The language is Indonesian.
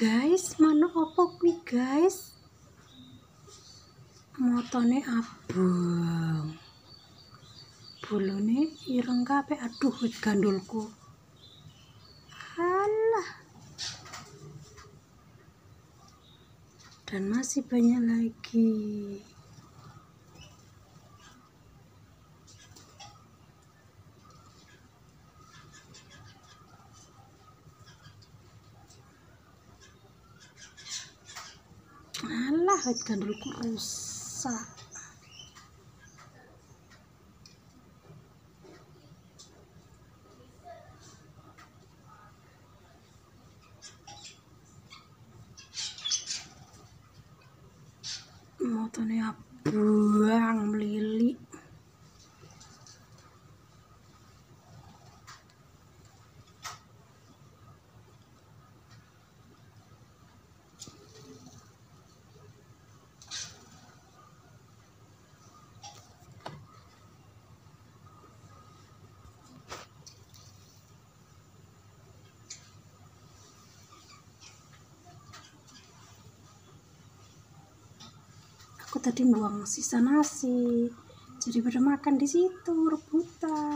Guys, mana opo kuwi guys? Motone abang. Bolone ireng kabeh. Aduh, wit gandulku. Alah. Dan masih banyak lagi. Alah, wit gandulku rusak. Motone abang melilit. Aku tadi buang sisa nasi, jadi pada makan di situ rebutan.